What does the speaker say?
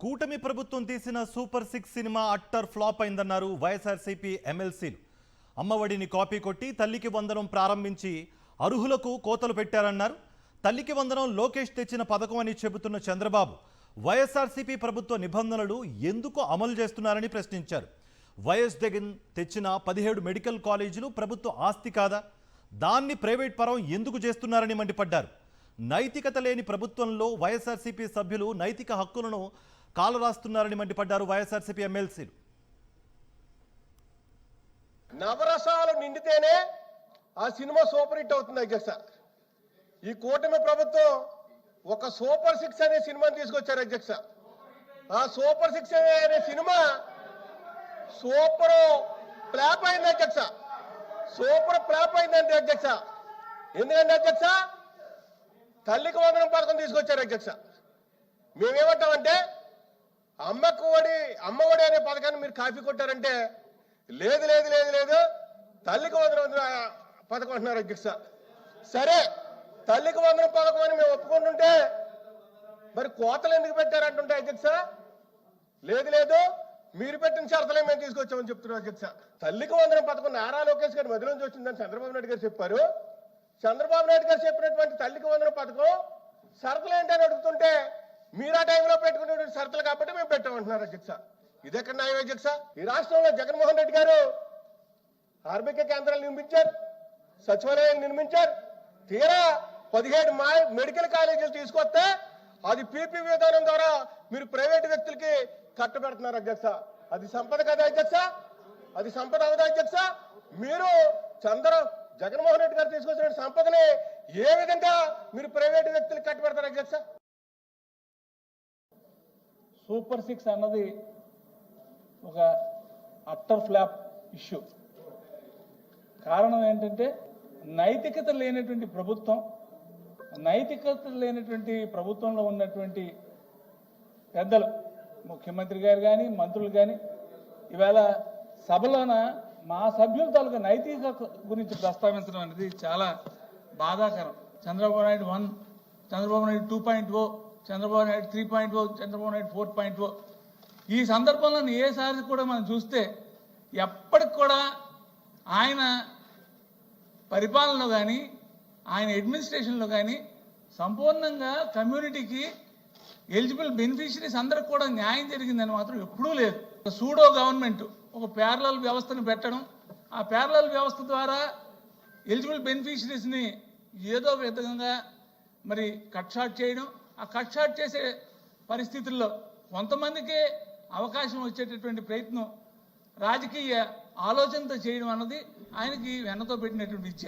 కూటమి ప్రభుత్వం తీసిన సూపర్ 6 సినిమా అట్టర్ ఫ్లాప్ అయిందన్నారు వైఎస్ఆర్సీపీ ఎమ్మెల్సీలు. అమ్మఒడిని కాపీ కొట్టి తల్లికి వందనం ప్రారంభించి అర్హులకు కోతలు పెట్టారన్నారు. తల్లికి వందనం లోకేష్ తెచ్చిన పథకం అని చెబుతున్న చంద్రబాబు వైఎస్ఆర్సీపీ ప్రభుత్వ నిబంధనలు ఎందుకు అమలు చేస్తున్నారని ప్రశ్నించారు. వైఎస్ జగన్ తెచ్చిన 17 మెడికల్ కాలేజీలు ప్రభుత్వ ఆస్తి కాదా? దాన్ని ప్రైవేట్ పరం ఎందుకు చేస్తున్నారని మండిపడ్డారు. నైతికత లేని ప్రభుత్వంలో వైఎస్ఆర్సీపీ సభ్యులు నైతిక హక్కులను కాలరాస్తున్నారని మండిపడ్డారు వైఎస్ఆర్సీపీ ఎమ్మెల్సీలు. నవరసాలు నిండితేనే ఆ సినిమా సూపర్ హిట్ అవుతుంది అధ్యక్ష. ఈ కూటమి ప్రభుత్వం ఒక సూపర్ 6 అనే సినిమాని తీసుకొచ్చారు అధ్యక్ష. ఆ సూపర్ 6 అనే సినిమా సూపర్ ఫ్లాప్ అయింది అధ్యక్ష. సూపర్ ఫ్లాప్ అయిందంటే అధ్యక్ష, ఎందుకంటే అధ్యక్ష తల్లికి వందనం పథకం తీసుకొచ్చారు అధ్యక్ష. మేమేమంటామంటే అమ్మఒడి అనే పథకాన్ని మీరు కాపీ కొట్టారంటే లేదు లేదు లేదు లేదు తల్లికి వందనం పథకం అంటున్నారు అధ్యక్ష. సరే, తల్లికి వందనం పథకం అని మేము ఒప్పుకుంటుంటే మరి కోతలు ఎందుకు పెట్టారంటుంటే అధ్యక్ష, లేదు లేదు మీరు పెట్టిన షరతులే మేము తీసుకొచ్చామని చెప్తున్నాం అధ్యక్ష. తల్లికి వందనం పథకం నారా లోకేష్ గారి మధ్యలోంచి వచ్చిందని చంద్రబాబు నాయుడు గారు చెప్పారు. చంద్రబాబు నాయుడు గారు చెప్పినటువంటి తల్లికి వందనం పథకం షరతులు ఏంటని అడుగుతుంటే మీరు ఆ టైంలో పెట్టుకునేటువంటి షరతులు కాబట్టి మేము పెట్టామంటున్నారు అధ్యక్ష. ఇదెక్కడ న్యాయం అధ్యక్ష? ఈ రాష్ట్రంలో జగన్మోహన్ రెడ్డి గారు ఆర్బిక కేంద్రాలు నిర్మించారు, సచివాలయాలు నిర్మించారు. తీరా 17 మెడికల్ కాలేజీలు తీసుకొస్తే అది పీపీ విధానం ద్వారా మీరు ప్రైవేట్ వ్యక్తులకి కట్టబెడుతున్నారు అధ్యక్ష. అది సంపద కదా అధ్యక్ష? అది సంపద అవదా అధ్యక్ష? మీరు జగన్మోహన్ రెడ్డి గారు తీసుకొచ్చిన సంపదని ఏ విధంగా మీరు ప్రైవేట్ వ్యక్తులకు కట్టబెడతారు అధ్యక్ష? సూపర్ 6 అన్నది ఒక అట్టర్ ఫ్లాప్ ఇష్యూ. కారణం ఏంటంటే నైతికత లేనటువంటి ప్రభుత్వంలో ఉన్నటువంటి పెద్దలు, ముఖ్యమంత్రి గారు కానీ మంత్రులు కానీ ఇవాళ సభలోన మా సభ్యుల తాలూకా నైతిక గురించి ప్రస్తావించడం అనేది చాలా బాధాకరం. చంద్రబాబు నాయుడు 1, చంద్రబాబు నాయుడు 2.0, చంద్రబాబు నాయుడు 3.0, చంద్రబాబు నాయుడు 4.0. ఈ సందర్భంలో ఏసారి కూడా మనం చూస్తే ఎప్పటికి కూడా ఆయన పరిపాలనలో కానీ ఆయన అడ్మినిస్ట్రేషన్లో కానీ సంపూర్ణంగా కమ్యూనిటీకి ఎలిజిబుల్ బెనిఫిషరీస్ అందరికి కూడా న్యాయం జరిగిందని మాత్రం ఎప్పుడూ లేదు. సూడో గవర్నమెంట్ ఒక ప్యారలల్ వ్యవస్థను పెట్టడం, ఆ ప్యారలల్ వ్యవస్థ ద్వారా ఎలిజిబుల్ బెనిఫిషరీస్ని ఏదో విధంగా మరి కట్ షార్ట్ చేయడం, ఆ కట్ షార్ట్ చేసే పరిస్థితుల్లో కొంతమందికే అవకాశం వచ్చేటటువంటి ప్రయత్నం రాజకీయ ఆలోచనతో చేయడం అన్నది ఆయనకి వెన్నతో పెట్టినటువంటి విద్య.